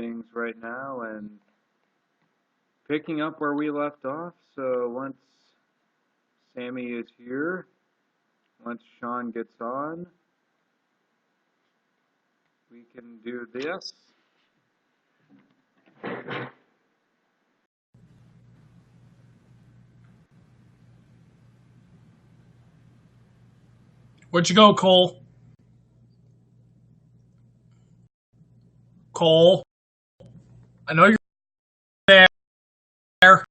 things right now and picking up where we left off. So once Sammy is here, once Sean gets on, we can do this. Where'd you go, Cole? Cole? I know you're there. Hi,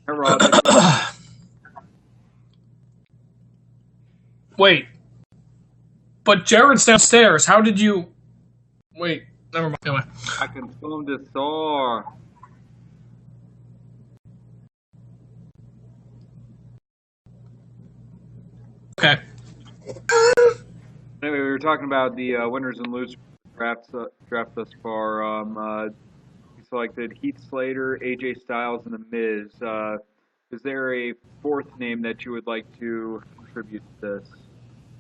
Rob. Wait. But Jared's downstairs. How did you... Wait. Never mind. Anyway. I confirmed it, Thor. Okay. Anyway, we were talking about the winners and losers draft thus far. We selected Heath Slater, AJ Styles, and The Miz. Is there a fourth name that you would like to contribute to this?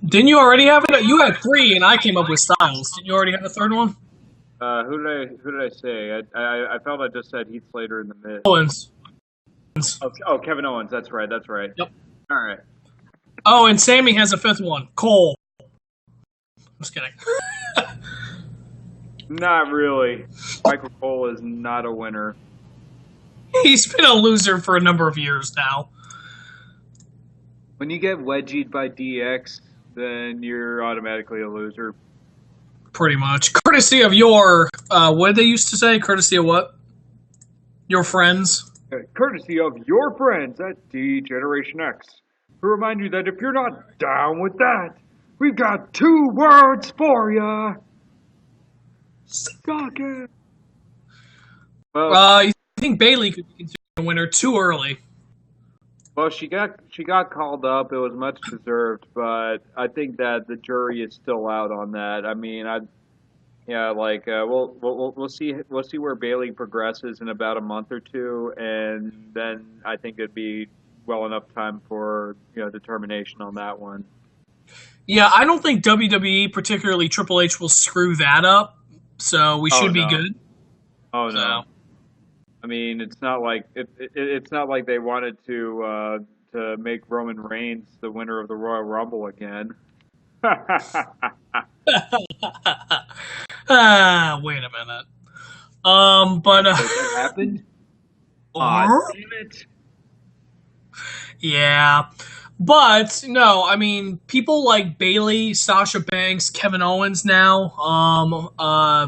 Didn't you already have it? You had three, and I came up with Styles. Didn't you already have a third one? Who did I say? I felt I just said Heath Slater and The Miz. Owens. Oh, Kevin Owens. That's right. Yep. All right. Oh, and Sammy has a fifth one. Cole. I'm just kidding. Not really. Michael Cole is not a winner. He's been a loser for a number of years now. When you get wedgied by DX, then you're automatically a loser. Pretty much. Courtesy of your, what did they used to say? Courtesy of what? Your friends? Courtesy of your friends at D-Generation X, who remind you that if you're not down with that, we've got 2 words for ya. Suck it. Well, You think Bailey could be considered a winner too early? Well, she got called up. It was much deserved, but I think that the jury is still out on that. I mean, we'll see where Bailey progresses in about a month or two, and then I think it'd be well enough time for determination on that one. Yeah, I don't think WWE, particularly Triple H, will screw that up. So we should be good. Oh no! I mean, it's not like it's not like they wanted to make Roman Reigns the winner of the Royal Rumble again. Wait a minute. But Has that happened? Damn it! Yeah. But no, I mean, people like Bailey, Sasha Banks, Kevin Owens now.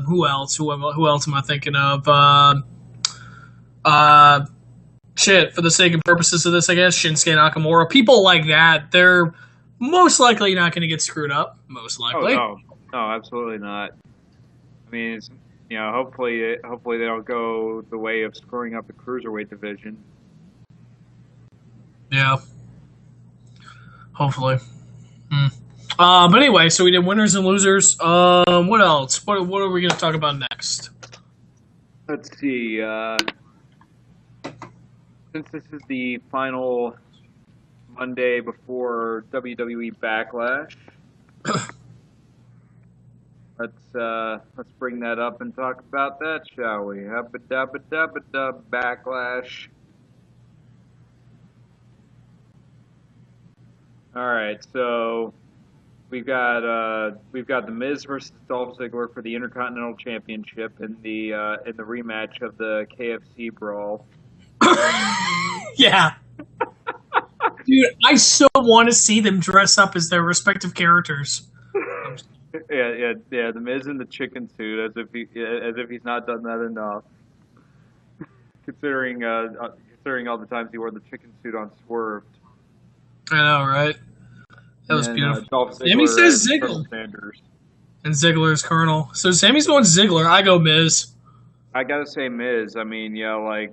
Who else? Who else am I thinking of? For the sake and purposes of this, I guess Shinsuke Nakamura. People like that, they're most likely not going to get screwed up. Most likely. Oh no, absolutely not. I mean, it's, hopefully they don't go the way of screwing up the cruiserweight division. Yeah. Hopefully. But anyway, so we did winners and losers. What else? What are we going to talk about next? Let's see. Since this is the final Monday before WWE Backlash, let's bring that up and talk about that, shall we? Hubba-dubba-dubba-dub Backlash. All right, so we've got The Miz versus Dolph Ziggler for the Intercontinental Championship in the rematch of the KFC brawl. Yeah. Dude, I so want to see them dress up as their respective characters. Yeah. The Miz in the chicken suit, as if he's not done that enough. Considering all the times he wore the chicken suit on Swerved. I know, right? That was beautiful. Sammy says Ziggler. And Ziggler is Colonel. So Sammy's going Ziggler. I go Miz. I gotta say Miz. I mean, I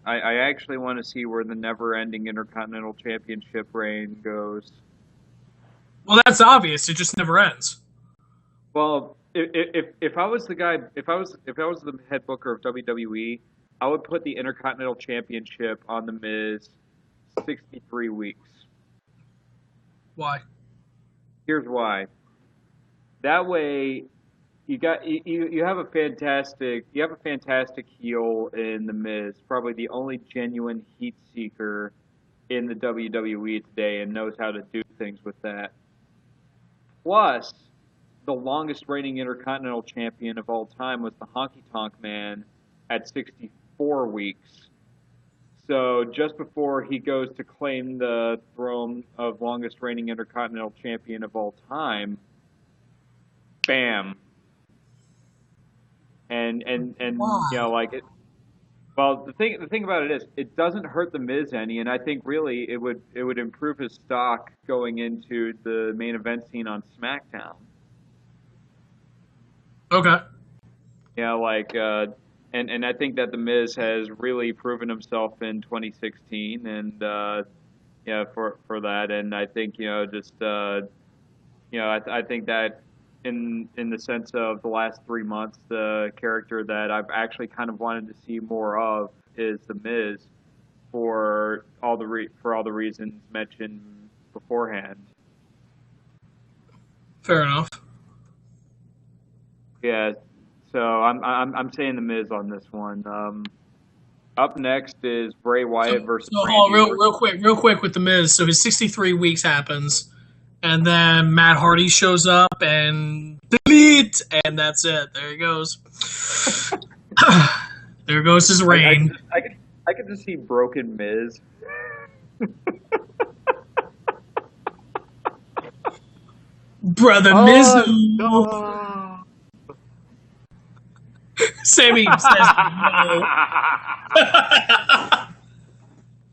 actually want to see where the never-ending Intercontinental Championship reign goes. Well, that's obvious. It just never ends. Well, if I was the guy, if I was the head booker of WWE, I would put the Intercontinental Championship on the Miz 63 weeks. Why? Here's why. That way, you have a fantastic heel in the Miz, probably the only genuine heat seeker in the WWE today, and knows how to do things with that. Plus, the longest reigning Intercontinental Champion of all time was the Honky Tonk Man at 64 weeks. So just before he goes to claim the throne of longest reigning Intercontinental Champion of all time, bam. And Wow. like it. Well, the thing about it is, it doesn't hurt the Miz any, and I think really it would improve his stock going into the main event scene on SmackDown. Okay. Yeah, and I think that the Miz has really proven himself in 2016, and yeah, for that, and I think just I think that in the sense of the last 3 months, the character that I've actually kind of wanted to see more of is the Miz for all the reasons mentioned beforehand. Fair enough. Yeah, so I'm saying the Miz on this one. Up next is Bray So, Wyatt versus so hold on, Randy Orton. real quick with the Miz. So his 63 weeks happens, and then Matt Hardy shows up and delete, and that's it. There he goes. There goes his I reign. could I could just see broken Miz. Brother Oh Mizu. no! Sammy says no.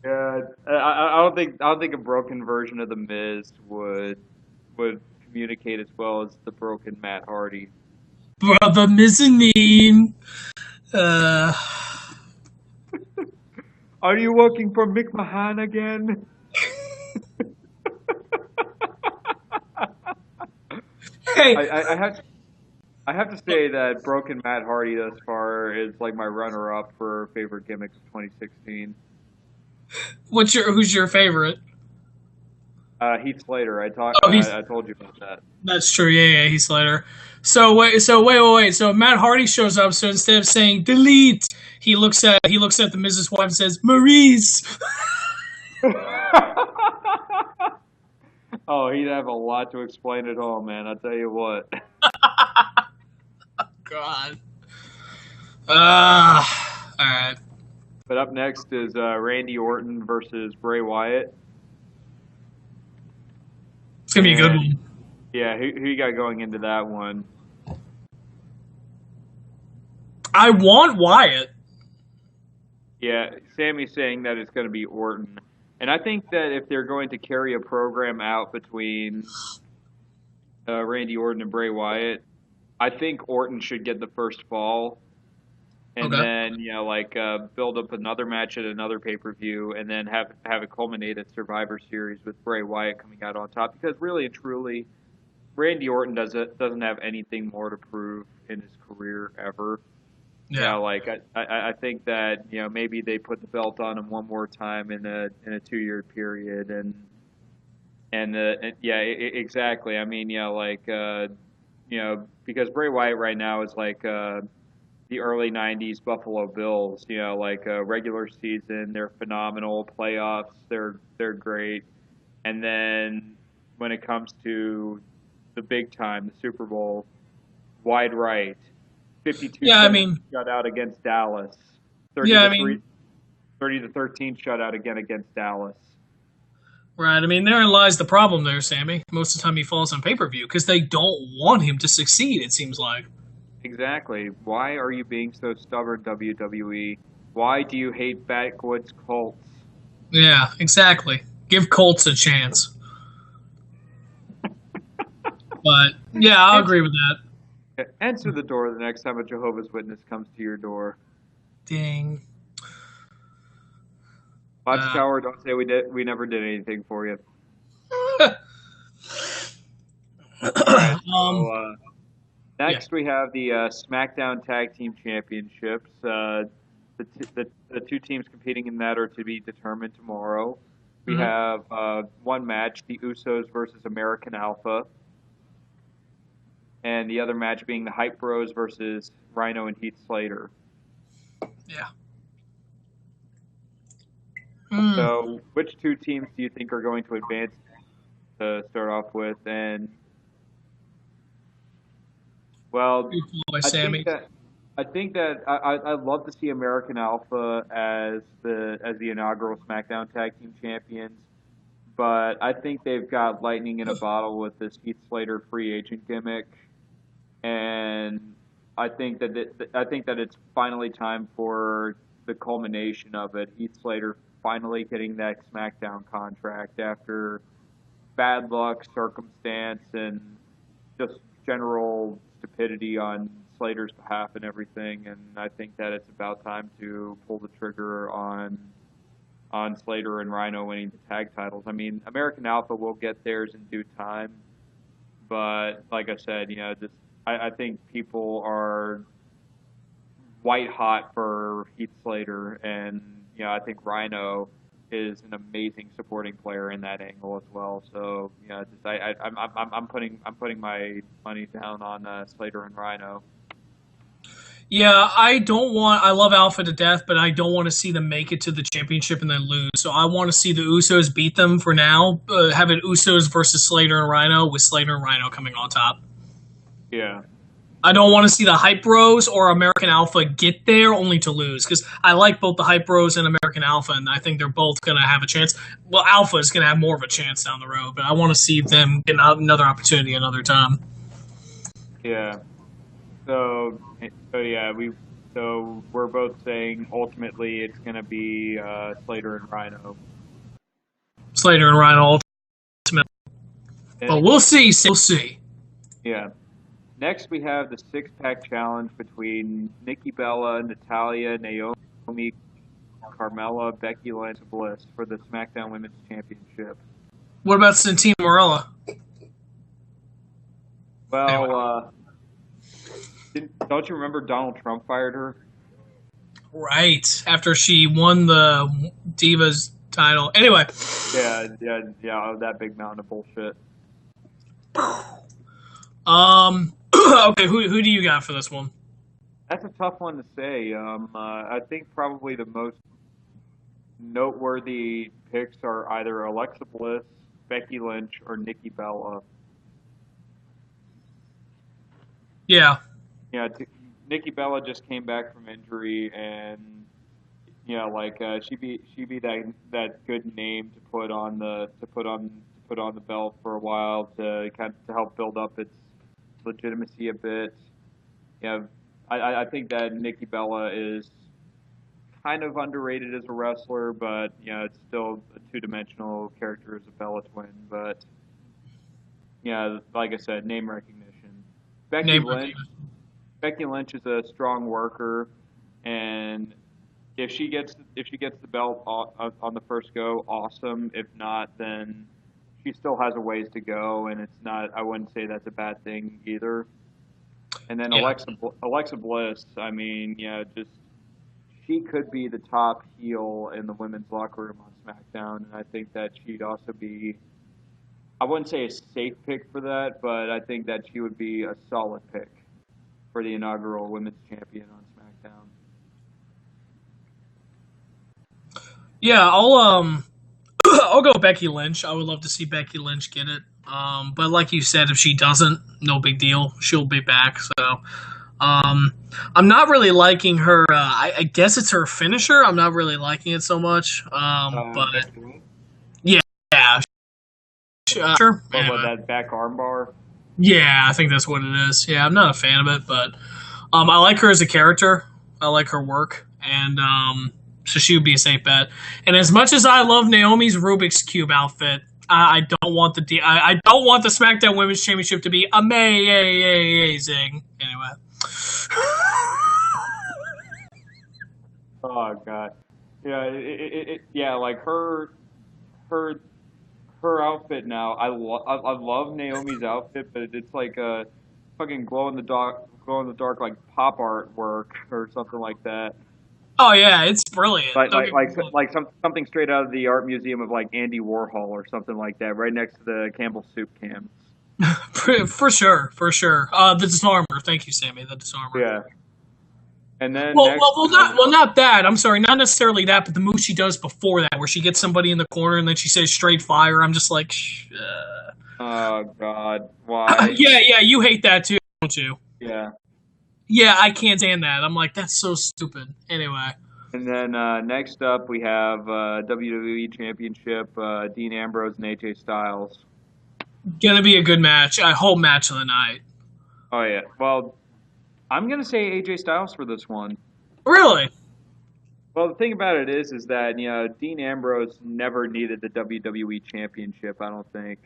Yeah, I don't think a broken version of the Miz would communicate as well as the broken Matt Hardy. Brother Mizanine. Uh, Are you working for Mick Mahan again? hey, I have to say that broken Matt Hardy thus far is like my runner-up for favorite gimmicks of 2016. who's your favorite? Heath Slater. Oh, he's I told you about that. that's true. Yeah, he's later. Wait. So Matt Hardy shows up. So instead of saying delete, he looks at the Mrs. Wife and says Maurice. Oh, he'd have a lot to explain at all, man. I'll tell you what. God. All right. But up next is Randy Orton versus Bray Wyatt. It's gonna be a good And one. yeah, who you got going into that one? I want Wyatt. Yeah, Sammy's saying that it's going to be Orton. And I think that if they're going to carry a program out between Randy Orton and Bray Wyatt, I think Orton should get the first fall, and Okay. then build up another match at another pay-per-view, and then have it culminate at Survivor Series with Bray Wyatt coming out on top. Because really and truly, Randy Orton doesn't have anything more to prove in his career ever. Yeah. I think that maybe they put the belt on him one more time in a 2 year period, and yeah, exactly. I mean, because Bray Wyatt right now is like the early '90s Buffalo Bills. Regular season, they're phenomenal. Playoffs, they're great, and then when it comes to the big time, the Super Bowl, wide right, Yeah. I 52-17 mean. shutout against Dallas, 30 Yeah. I to 3, mean. 30 to 13 shutout again against Dallas. Right. I mean, therein lies the problem there, Sammy. Most of the time he falls on pay per view because they don't want him to succeed. It seems like. Exactly. Why are you being so stubborn, WWE? Why do you hate backwoods cults? Yeah. Exactly. Give Colts a chance. But yeah, I'll Answer, agree with that. answer the door the next time a Jehovah's Witness comes to your door. Ding. Uh, Watchtower, don't say we never did anything for you. All right. So yeah. next we have the SmackDown Tag Team Championships. The two teams competing in that are to be determined tomorrow. We Mhm. have 1 match: the Usos versus American Alpha. and the other match being the Hype Bros versus Rhino and Heath Slater. Yeah. Mm. So, which two teams do you think are going to advance to start off with? And well, By I think Sammy. that I'd love to see American Alpha as the inaugural SmackDown Tag Team Champions, but I think they've got lightning in a bottle with this Heath Slater free agent gimmick, and I think that it's finally time for the culmination of it. Heath Slater finally getting that SmackDown contract after bad luck, circumstance, and just general stupidity on Slater's behalf and everything. And I think that it's about time to pull the trigger on Slater and Rhino winning the tag titles. I mean, American Alpha will get theirs in due time, but like I said, just I think people are white hot for Heath Slater, and I think Rhino is an amazing supporting player in that angle as well. So just I'm putting my money down on Slater and Rhino. Yeah, I don't want. I love Alpha to death, but I don't want to see them make it to the championship and then lose. So I want to see the Usos beat them for now. Have it Usos versus Slater and Rhino, with Slater and Rhino coming on top. Yeah, I don't want to see the Hype Bros or American Alpha get there only to lose, because I like both the Hype Bros and American Alpha, and I think they're both going to have a chance. Well, Alpha is going to have more of a chance down the road, but I want to see them get another opportunity another time. yeah. So we're both saying ultimately it's going to be Slater and Rhino. Slater and Rhino ultimately. But we'll see. We'll see. Yeah. Next, we have the six-pack challenge between Nikki Bella, Natalya, Naomi, Carmella, Becky Lynch, Bliss for the SmackDown Women's Championship. What about Santino Marella? Well, don't you remember Donald Trump fired her? Right. After she won the Divas title. Anyway. Yeah, that big mountain of bullshit. Okay, who do you got for this one? That's a tough one to say. I think probably the most noteworthy picks are either Alexa Bliss, Becky Lynch, or Nikki Bella. Yeah. Yeah, Nikki Bella just came back from injury, and she be that good name to put on the belt for a while to help build up its legitimacy a bit. Yeah, I think that Nikki Bella is kind of underrated as a wrestler, but it's still a two-dimensional character as a Bella twin. But like I said, name recognition. Becky Lynch is a strong worker, and if she gets the belt on the first go, awesome. If not, then she still has a ways to go, and it's not. I wouldn't say that's a bad thing either. And then Yeah. Alexa Bliss. I mean, just she could be the top heel in the women's locker room on SmackDown, and I think that she'd also be. I wouldn't say a safe pick for that, but I think that she would be a solid pick for the inaugural women's champion on SmackDown. Yeah, I'll go Becky Lynch. I would love to see Becky Lynch get it. But like you said, if she doesn't, no big deal. She'll be back. So, I'm not really liking her. I guess it's her finisher. I'm not really liking it so much. But yeah, sure. What Anyway. about that back armbar? Yeah, I think that's what it is. Yeah, I'm not a fan of it, but I like her as a character. I like her work, and so she would be a safe bet. And as much as I love Naomi's Rubik's Cube outfit, I don't want I don't want the SmackDown Women's Championship to be amazing. Anyway. Oh god, yeah, like her outfit now. I love Naomi's outfit, but it's like a fucking glow in the dark like pop artwork or something like that. Oh yeah, it's brilliant. Something straight out of the art museum of like Andy Warhol or something like that, right next to the Campbell soup cans. For sure, for sure. The disarmer. Thank you, Sammy. The disarmer. Yeah. And then Well, next, not that. I'm sorry, not necessarily that, but the move she does before that, where she gets somebody in the corner and then she says straight fire. I'm just like, oh God, why? yeah, yeah. You hate that too, don't you? Yeah. Yeah, I can't stand that. I'm like, that's so stupid. Anyway, And then next up, we have WWE Championship, Dean Ambrose and AJ Styles. gonna be a good match. I hope match of the night. Oh yeah. Well, I'm gonna say AJ Styles for this one. Really? Well, the thing about it is that Dean Ambrose never needed the WWE Championship. I don't think,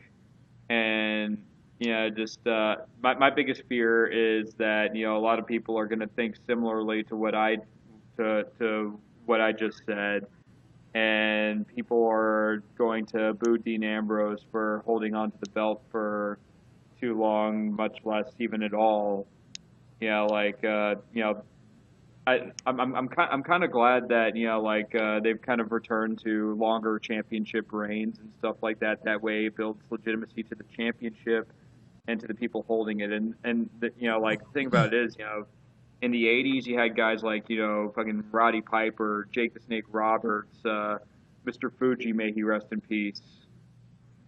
and just my biggest fear is that a lot of people are gonna think similarly to what I just said, and people are going to boo Dean Ambrose for holding on to the belt for too long, much less even at all. Like I'm kind of glad that they've kind of returned to longer championship reigns and stuff like that. That way, it builds legitimacy to the championship and to the people holding it. And the thing about it is, in the '80s, you had guys like fucking Roddy Piper, Jake the Snake Roberts, Mr. Fuji, may he rest in peace.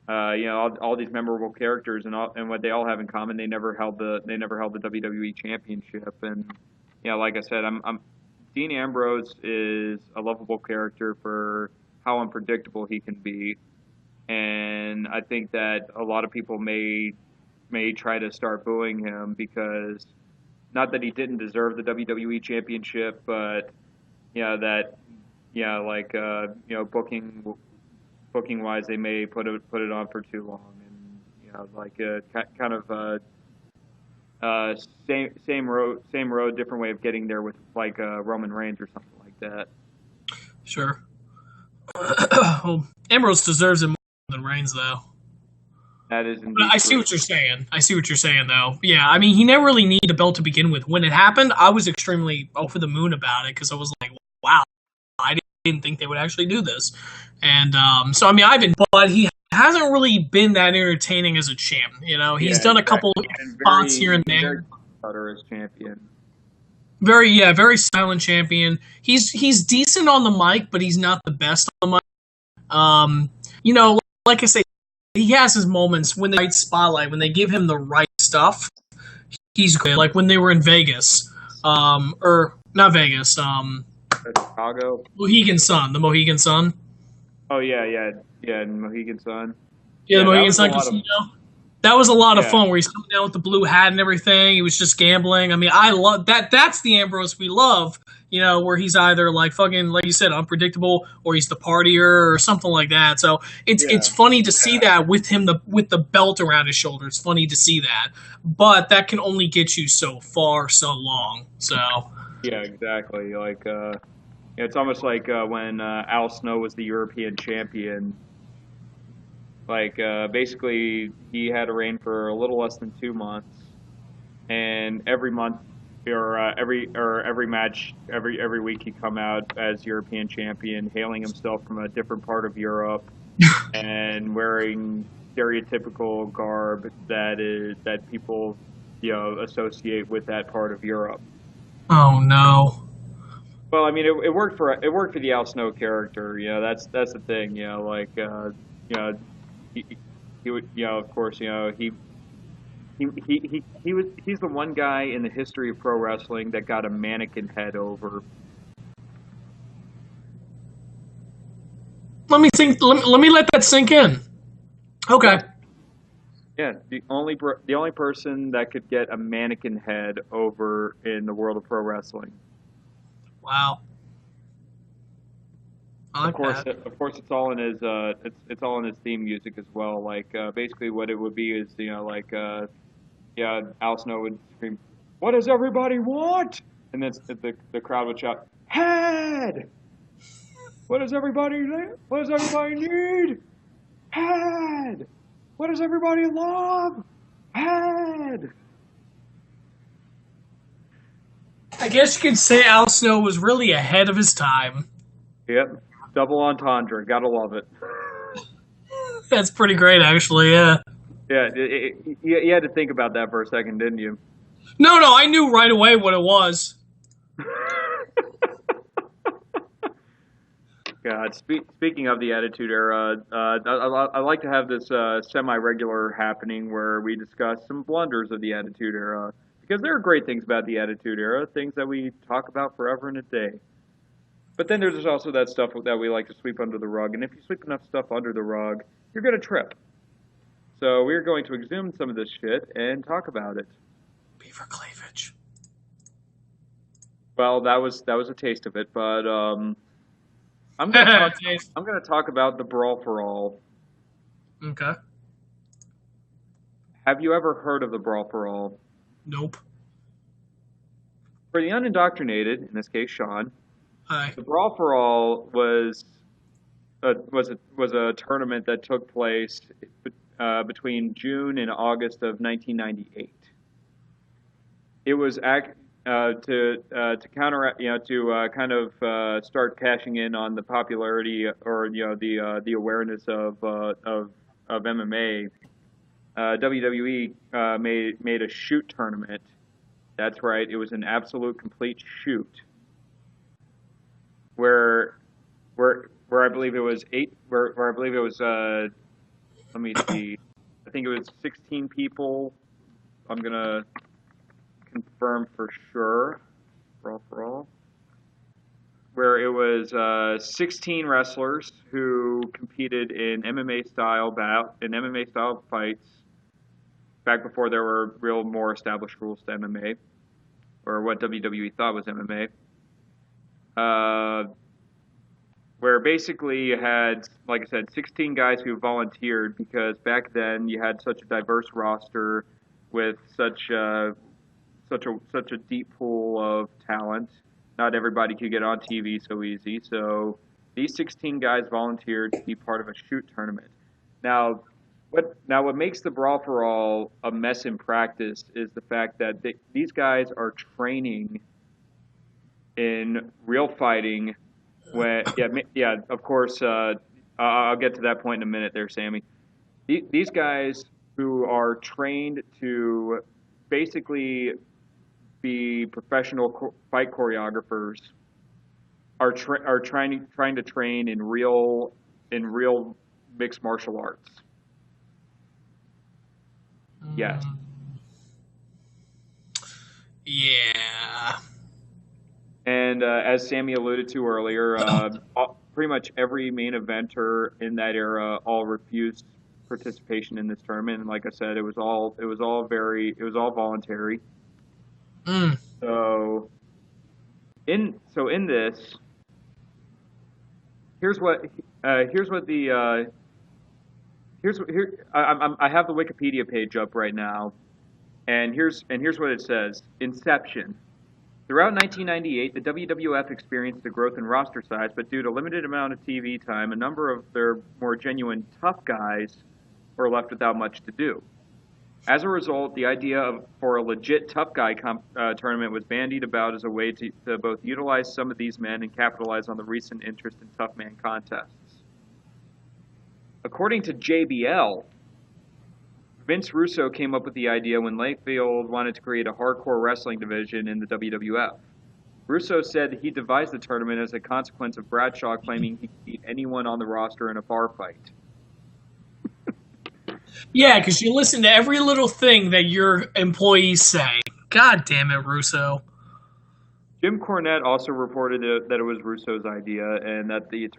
All these memorable characters, and what they all have in common, they never held the WWE Championship. And like I said, I'm Dean Ambrose is a lovable character for how unpredictable he can be, and I think that a lot of people may try to start booing him because not that he didn't deserve the WWE Championship, but that booking wise, they may put it on for too long, and kind of same road, different way of getting there with Roman Reigns or something like that. Sure. Well, Ambrose deserves it more than Reigns, though. That is But indeed I see true. what you're saying. I see what you're saying, though. Yeah, I mean, he never really needed a belt to begin with. When it happened, I was extremely over the moon about it because I was like, wow, I didn't think they would actually do this. And so, I mean, but he hasn't really been that entertaining as a champ. He's Yeah, done a couple exactly. And spots here he's and been very there. cutter as champion. Very, yeah, very silent champion. He's decent on the mic, but he's not the best on the mic. Um, like I say, he has his moments when they right spotlight, when they give him the right stuff. He's good. Like when they were in Vegas, or not Vegas, Chicago. Mohegan Sun, the Mohegan Sun. Oh yeah, yeah, yeah. Mohegan Sun. Yeah, the Yeah, that Mohegan was a Sun lot of Casino. That was a lot of yeah, fun where he's coming down with the blue hat and everything. He was just gambling. I mean, I love that. That's the Ambrose we love, where he's either like fucking, like you said, unpredictable, or he's the partier or something like that. So it's yeah, funny to see that with him with the belt around his shoulder. It's funny to see that, but that can only get you so far, so long. So yeah. Exactly. It's almost like when Al Snow was the European champion. Basically, he had a reign for a little less than 2 months, and every month every match, every week he'd come out as European champion, hailing himself from a different part of Europe and wearing stereotypical garb that people associate with that part of Europe. oh no. Well, I mean, it worked for the Al Snow character. That's the thing. You know, he, he would, of course, he's the one guy in the history of pro wrestling that got a mannequin head over. Let me think. Let me let that sink in. Okay. Yeah, yeah. The only person that could get a mannequin head over in the world of pro wrestling. Wow. I Of like course, that. it's all in his it's all in his theme music as well. Basically, what it would be is yeah, Al Snow would scream, "What does everybody want?" And then the crowd would shout, "Head! What does everybody need? Head! What does everybody love? Head!" I guess you could say Al Snow was really ahead of his time. Yep, double entendre. Gotta love it. That's pretty great, actually. Yeah. Yeah, you had to think about that for a second, didn't you? No, I knew right away what it was. God, speaking of the Attitude Era, I like to have this semi-regular happening where we discuss some blunders of the Attitude Era because there are great things about the Attitude Era, things that we talk about forever and a day. But then there's also that stuff that we like to sweep under the rug, and if you sweep enough stuff under the rug, you're gonna trip. So we're going to exhume some of this shit and talk about it. Beaver cleavage. Well, that was a taste of it, but I'm gonna talk. Taste. I'm gonna talk about the Brawl for All. Okay. Have you ever heard of the Brawl for All? Nope. For the unindoctrinated, in this case, Sean, Hi. the Brawl for All was a tournament that took place between June and August of 1998. It was to counter kind of start cashing in on the popularity or the awareness of MMA. WWE made a shoot tournament. That's right. It was an absolute complete shoot where where I believe it was where I believe it was let me see. I think it was 16 people. I'm gonna confirm for sure. For all. Where it was 16 wrestlers who competed in MMA style fights back before there were real more established rules to MMA or what WWE thought was MMA. Where basically you had, like I said, 16 guys who volunteered because back then you had such a diverse roster with such a deep pool of talent. Not everybody could get on TV so easy. So these 16 guys volunteered to be part of a shoot tournament. Now, what makes the Brawl for All a mess in practice is the fact that these guys are training in real fighting. Of course. I'll get to that point in a minute there, Sammy. These guys who are trained to basically be professional fight choreographers are trying to train in real mixed martial arts. Yes. Yeah. And as Sammy alluded to earlier, pretty much every main eventer in that era all refused participation in this tournament. And like I said, it was all voluntary. Mm. So in this, here's what I have the Wikipedia page up right now, and here's what it says. Inception. Throughout 1998, the WWF experienced a growth in roster size, but due to limited amount of TV time, a number of their more genuine tough guys were left without much to do. As a result, the idea for a legit tough guy tournament was bandied about as a way to both utilize some of these men and capitalize on the recent interest in tough man contests. According to JBL, Vince Russo came up with the idea when Layfield wanted to create a hardcore wrestling division in the WWF. Russo said that he devised the tournament as a consequence of Bradshaw claiming he could beat anyone on the roster in a bar fight. Yeah, because you listen to every little thing that your employees say. God damn it, Russo. Jim Cornette also reported that it was Russo's idea and that the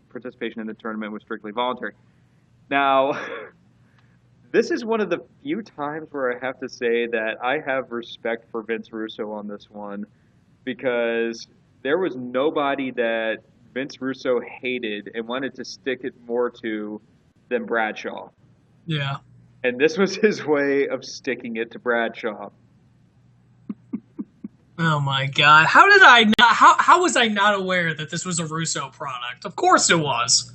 participation in the tournament was strictly voluntary. Now, this is one of the few times where I have to say that I have respect for Vince Russo on this one, because there was nobody that Vince Russo hated and wanted to stick it more to than Bradshaw. Yeah. And this was his way of sticking it to Bradshaw. Oh my god. How did I not how was I not aware that this was a Russo product? Of course it was.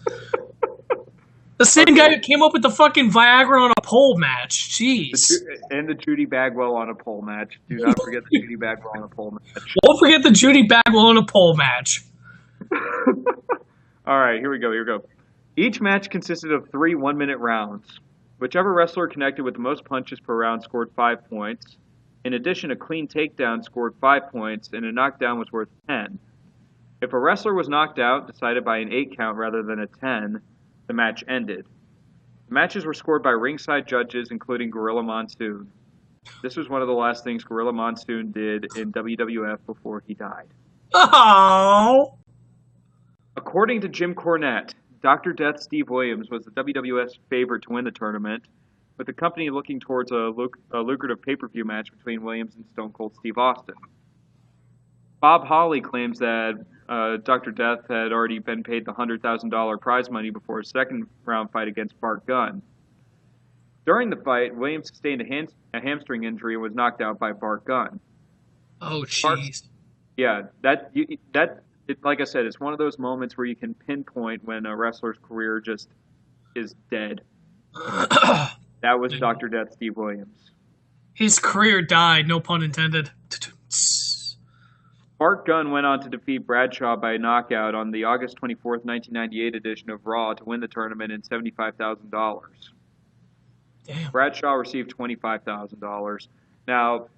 The same guy who came up with the fucking Viagra on a pole match. Jeez. And the Judy Bagwell on a pole match. Do not forget the Judy Bagwell on a pole match. Don't forget the Judy Bagwell on a pole match. All right, here we go. Each match consisted of 3 1-minute rounds. Whichever wrestler connected with the most punches per round scored 5 points. In addition, a clean takedown scored 5 points, and a knockdown was worth 10. If a wrestler was knocked out, decided by an 8 count rather than a 10, the match ended. The matches were scored by ringside judges, including Gorilla Monsoon. This was one of the last things Gorilla Monsoon did in WWF before he died. Oh. According to Jim Cornette, Dr. Death Steve Williams was the WWF's favorite to win the tournament, with the company looking towards a lucrative pay-per-view match between Williams and Stone Cold Steve Austin. Bob Holly claims that Dr. Death had already been paid the $100,000 prize money before his second round fight against Bart Gunn. During the fight, Williams sustained a hamstring injury and was knocked out by Bart Gunn. Oh, jeez. Yeah, like I said, it's one of those moments where you can pinpoint when a wrestler's career just is dead. That was Dr. Death Steve Williams. His career died, no pun intended. Bart Gunn went on to defeat Bradshaw by knockout on the August 24th, 1998 edition of Raw to win the tournament and $75,000. Damn. Bradshaw received $25,000. Now,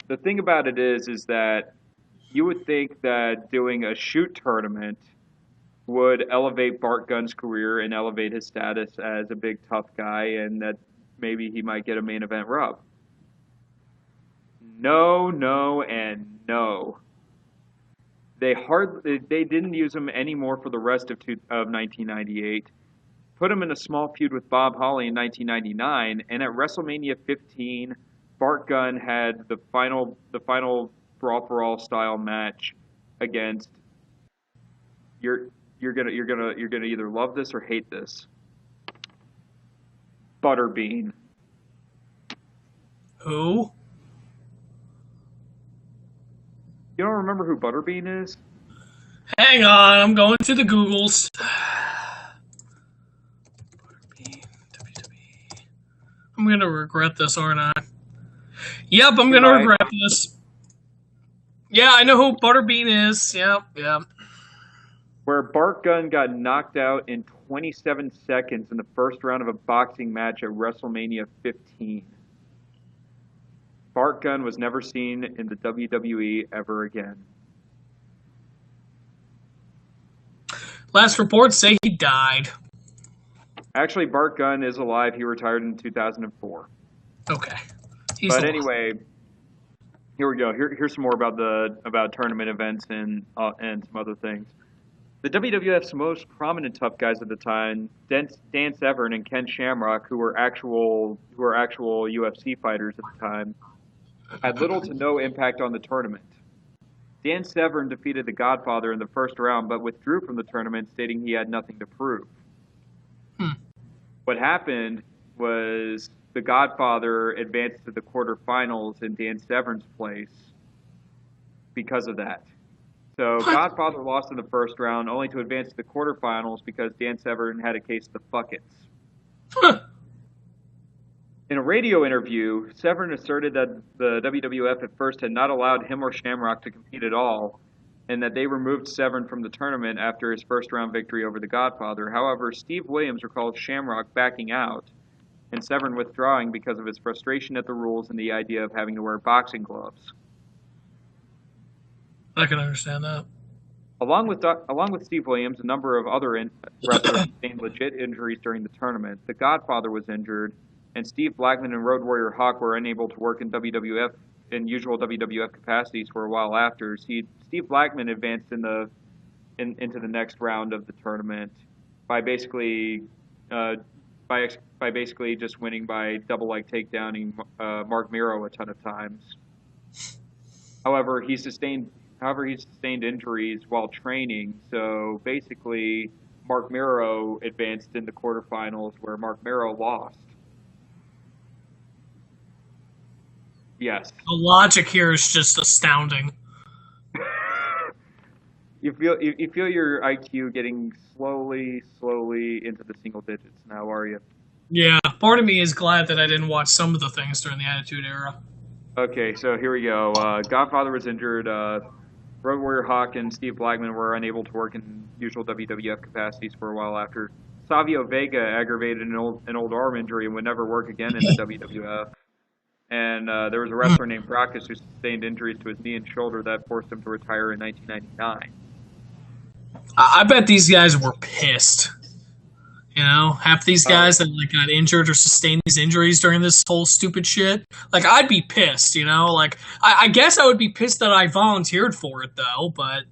the thing about it is that you would think that doing a shoot tournament would elevate Bart Gunn's career and elevate his status as a big tough guy, and that maybe he might get a main event rub. No, no, and no. They didn't use him anymore for the rest of 1998. Put him in a small feud with Bob Holly in 1999, and at WrestleMania 15, Bart Gunn had the final brawl for all style match against you're gonna either love this or hate this. Butterbean. Who? You don't remember who Butterbean is? Hang on, I'm going to the Googles. Butterbean, WWE. I'm gonna regret this, aren't I? Yep, I'm gonna regret this. Yeah, I know who Butterbean is. Yep. Where Bart Gunn got knocked out in 27 seconds in the first round of a boxing match at WrestleMania 15. Bart Gunn was never seen in the WWE ever again. Last reports say he died. Actually, Bart Gunn is alive. He retired in 2004. Okay. But anyway, here we go. Here's some more about tournament events and some other things. The WWF's most prominent tough guys at the time, Dan Severn and Ken Shamrock, who were actual UFC fighters at the time, had little to no impact on the tournament. Dan Severn defeated The Godfather in the first round, but withdrew from the tournament, stating he had nothing to prove. What happened was The Godfather advanced to the quarterfinals in Dan Severn's place because of that. So Godfather lost in the first round, only to advance to the quarterfinals because Dan Severn had a case of the fuckets. In a radio interview, Severn asserted that the WWF at first had not allowed him or Shamrock to compete at all, and that they removed Severn from the tournament after his first-round victory over The Godfather. However, Steve Williams recalled Shamrock backing out and Severn withdrawing because of his frustration at the rules and the idea of having to wear boxing gloves. I can understand that. Along with Steve Williams, a number of other wrestlers sustained legit injuries during the tournament. The Godfather was injured, and Steve Blackman and Road Warrior Hawk were unable to work in usual WWF capacities for a while after. Steve Blackman advanced into the next round of the tournament by basically just winning by double leg takedowning Mark Miro a ton of times. However, he sustained injuries while training, so basically Mark Miro advanced in the quarterfinals where Mark Miro lost. Yes. The logic here is just astounding. You feel your IQ getting slowly into the single digits now, are you? Yeah, part of me is glad that I didn't watch some of the things during the Attitude Era. Okay, so here we go. Godfather was injured. Road Warrior Hawk and Steve Blackman were unable to work in usual WWF capacities for a while after. Savio Vega aggravated an old arm injury and would never work again in the WWF. And there was a wrestler named Brockus who sustained injuries to his knee and shoulder that forced him to retire in 1999. I bet these guys were pissed. You know, half these guys that like got injured or sustained these injuries during this whole stupid shit. Like, I'd be pissed. You know, like I guess I would be pissed that I volunteered for it though. But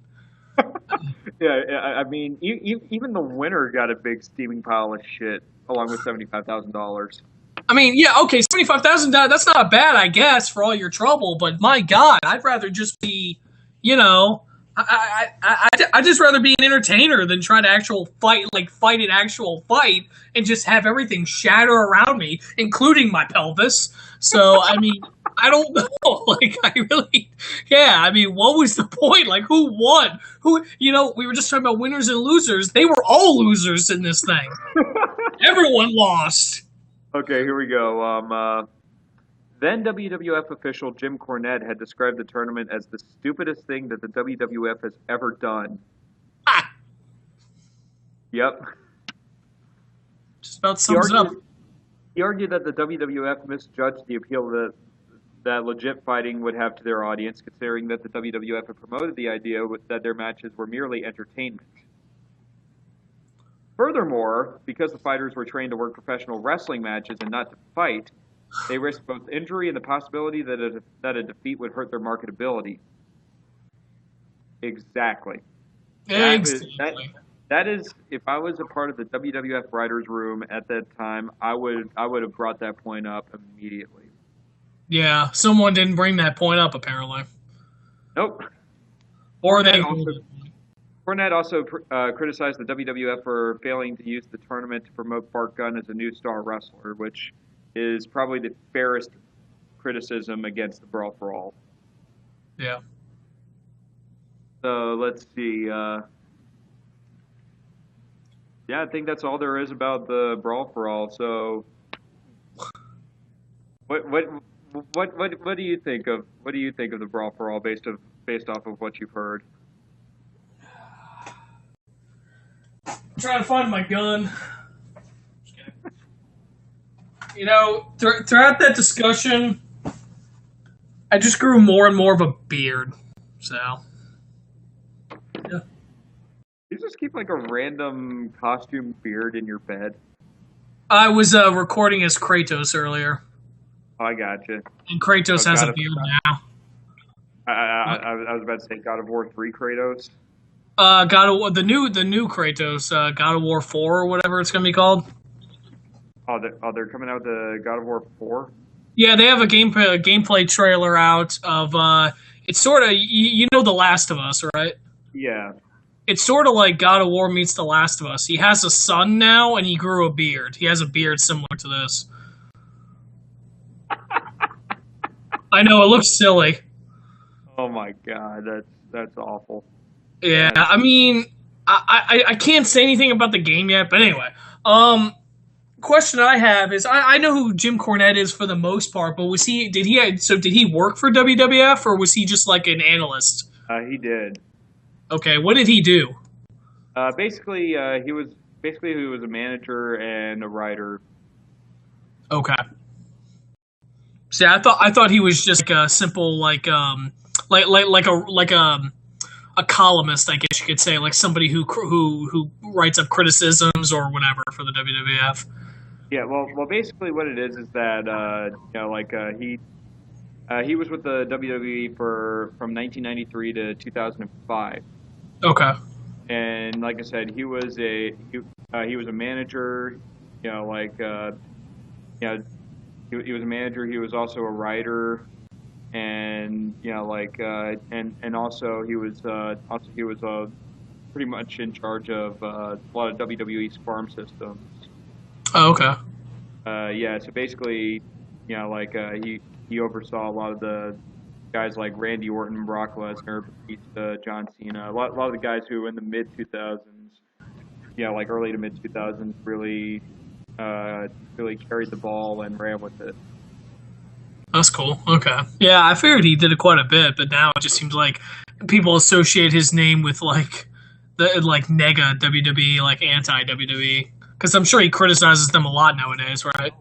Yeah, I mean, even the winner got a big steaming pile of shit, along with $75,000. I mean, yeah, okay, $75,000. That's not bad, I guess, for all your trouble. But my God, I'd rather just be, you know. I just rather be an entertainer than try to fight an actual fight and just have everything shatter around me, including my pelvis. So, I mean, I don't know. Like, I really, yeah, I mean, what was the point? Like, who won? We were just talking about winners and losers. They were all losers in this thing. Everyone lost. Okay, here we go. Then WWF official Jim Cornette had described the tournament as the stupidest thing that the WWF has ever done. Ah! Yep. Just about sums it up. He argued that the WWF misjudged the appeal that legit fighting would have to their audience, considering that the WWF had promoted the idea that their matches were merely entertainment. Furthermore, because the fighters were trained to work professional wrestling matches and not to fight, they risked both injury and the possibility that a defeat would hurt their marketability. Exactly. That is, if I was a part of the WWF writers' room at that time, I would have brought that point up immediately. Yeah, someone didn't bring that point up, apparently. Nope. Or Cornette also criticized the WWF for failing to use the tournament to promote Bart Gunn as a new star wrestler, which is probably the fairest criticism against the Brawl for All. Yeah. So let's see. Yeah, I think that's all there is about the Brawl for All. So, what do you think of the Brawl for All based off of what you've heard? I'm trying to find my gun. You know, throughout that discussion, I just grew more and more of a beard. So, yeah. You just keep like a random costume beard in your bed. I was recording as Kratos earlier. Oh, I gotcha. And Kratos has a beard now. I was about to say God of War 3 Kratos. The new Kratos, God of War 4 or whatever it's gonna be called. They're coming out with the God of War 4? Yeah, they have a gameplay trailer out of, it's sort of, you know The Last of Us, right? Yeah. It's sort of like God of War meets The Last of Us. He has a son now, and he grew a beard. He has a beard similar to this. I know, it looks silly. Oh my god, that's awful. Yeah, I mean, I can't say anything about the game yet, but anyway. Question I have is I know who Jim Cornette is for the most part, but did he work for WWF or was he just like an analyst? He did. Okay, what did he do? Basically he was a manager and a writer. Okay. See, I thought he was just like a simple like a columnist, I guess you could say, like somebody who writes up criticisms or whatever for the WWF. Yeah, well, basically what it is that he was with the WWE from 1993 to 2005. Okay. And like I said, he was a manager. He was a manager. He was also a writer, and and also he was pretty much in charge of a lot of WWE's farm systems. Oh, okay. Yeah, so basically, he oversaw a lot of the guys like Randy Orton, Brock Lesnar, Batista, John Cena, a lot of the guys who in the mid 2000s, like early to mid 2000s, really carried the ball and ran with it. That's cool. Okay. Yeah, I figured he did it quite a bit, but now it just seems like people associate his name with like the nega WWE, like anti WWE. Because I'm sure he criticizes them a lot nowadays, right?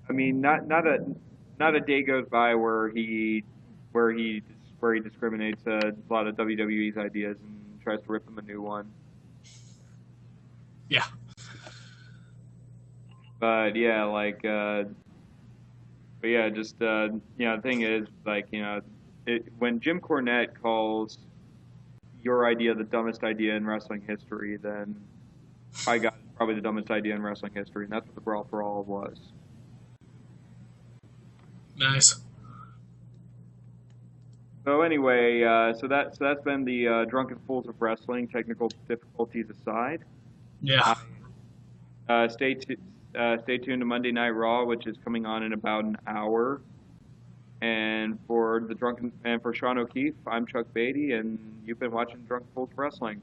I mean, not a day goes by where he where he discriminates a lot of WWE's ideas and tries to rip them a new one. Yeah. But yeah, but yeah, just the thing is, when Jim Cornette calls your idea the dumbest idea in wrestling history, then I got probably the dumbest idea in wrestling history, and that's what the Brawl for All was. Nice. So anyway, so that's been the Drunken Fools of Wrestling. Technical difficulties aside, Yeah. I, stay tuned to Monday Night Raw, which is coming on in about an hour. And for Sean O'Keefe, I'm Chuck Beatty, and you've been watching Drunken Fools of Wrestling.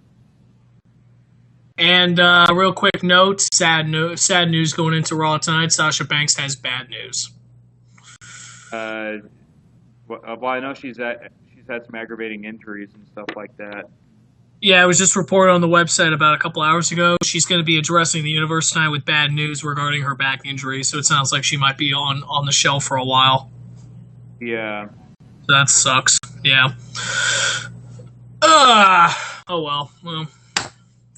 And real quick note, sad news going into Raw tonight. Sasha Banks has bad news. Uh, well, I know she's had some aggravating injuries and stuff like that. Yeah, it was just reported on the website about a couple hours ago. She's going to be addressing the universe tonight with bad news regarding her back injury. So it sounds like she might be on the shelf for a while. Yeah. So that sucks. Yeah. Oh well. Well,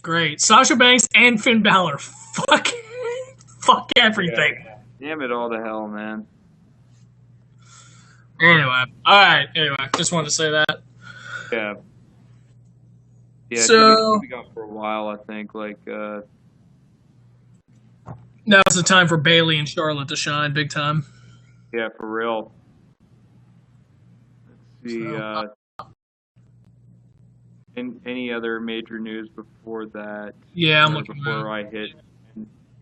great. Sasha Banks and Finn Balor. Fuck everything. Yeah. Damn it all to hell, man. Anyway, all right. Anyway, just wanted to say that. Yeah. Yeah, So she'll be gone for a while, I think. now's the time for Bailey and Charlotte to shine big time. Yeah, for real. Let's see. So, Any other major news before that? yeah, I'm Or looking before I hit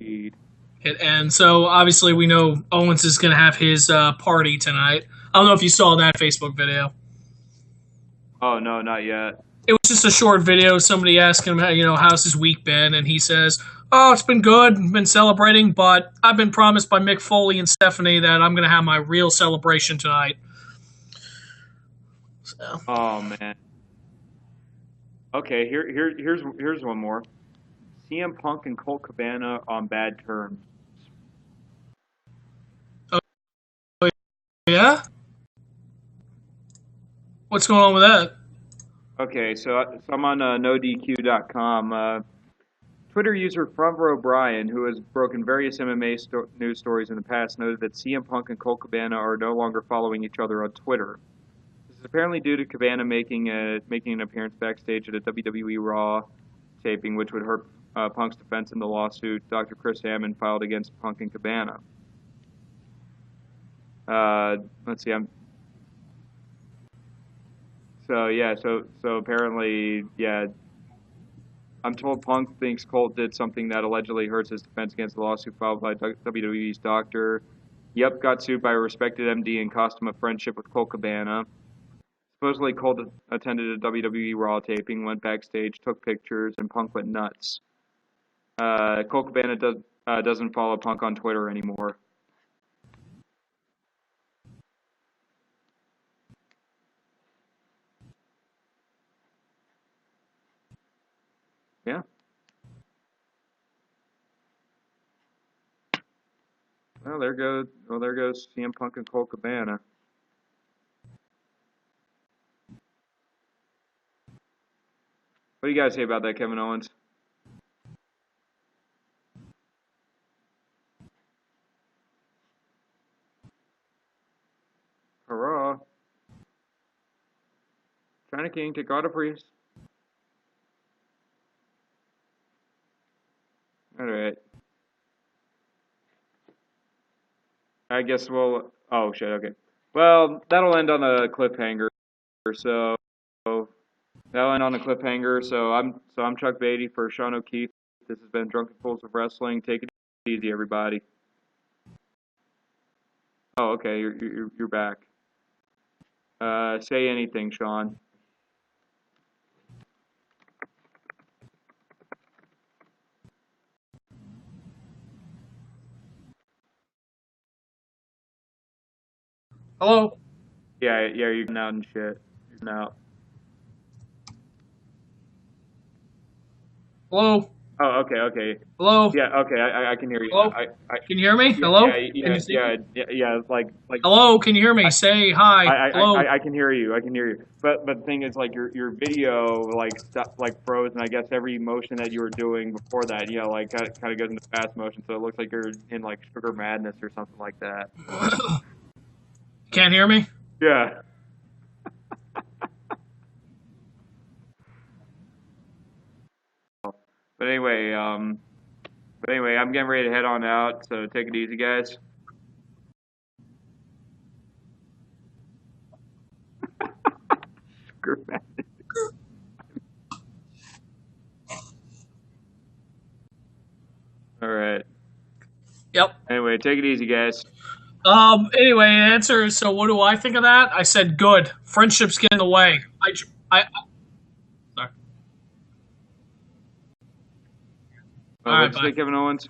Indeed. hit end. So obviously we know Owens is going to have his party tonight. I don't know if you saw that Facebook video. Oh no, not yet. It was just a short video. Somebody asked him, how's his week been? And he says, oh, it's been good. Been celebrating, but I've been promised by Mick Foley and Stephanie that I'm going to have my real celebration tonight. So. Oh man. Okay, here's one more. CM Punk and Colt Cabana on bad terms. Oh, yeah? What's going on with that? Okay, so I'm on NoDQ.com. Twitter user Front Row Brian, who has broken various MMA news stories in the past, noted that CM Punk and Colt Cabana are no longer following each other on Twitter. This is apparently due to Cabana making an appearance backstage at a WWE Raw taping, which would hurt Punk's defense in the lawsuit Dr. Chris Hammond filed against Punk and Cabana. Let's see, so apparently, yeah, I'm told Punk thinks Colt did something that allegedly hurts his defense against the lawsuit filed by WWE's doctor. Yep, got sued by a respected MD and cost him a friendship with Colt Cabana. Supposedly, Colt attended a WWE Raw taping, went backstage, took pictures, and Punk went nuts. Colt Cabana doesn't follow Punk on Twitter anymore. Yeah. Well, there goes CM Punk and Colt Cabana. What do you guys say about that, Kevin Owens? Hurrah! China King, take auto priest. All right. I guess we'll. Oh shit. Okay. Well, that'll end on a cliffhanger. So that'll end on a cliffhanger. So I'm Chuck Beatty for Sean O'Keefe. This has been Drunken Fools of Wrestling. Take it easy, everybody. Oh, okay. You're back. Say anything, Sean. Hello? Yeah, you're out and shit. You're out. Hello? Oh, okay. Hello? Yeah, okay, I can hear you now. Hello? Can you hear me? Yeah, Hello? Can you see me? like Hello? Can you hear I, me? Say hi. Hello? I can hear you. I can hear you. But the thing is, like your video like like froze, and I guess every motion that you were doing before that, like kind of goes into fast motion, so it looks like you're in like sugar madness or something like that. Can't hear me? Yeah. But anyway, I'm getting ready to head on out, so take it easy, guys. Sugar madness. All right. Yep. Anyway, take it easy, guys. Anyway, answer is, so what do I think of that? I said good. Friendships get in the way. Sorry. All right, What'd you say, bye. Kevin Owens?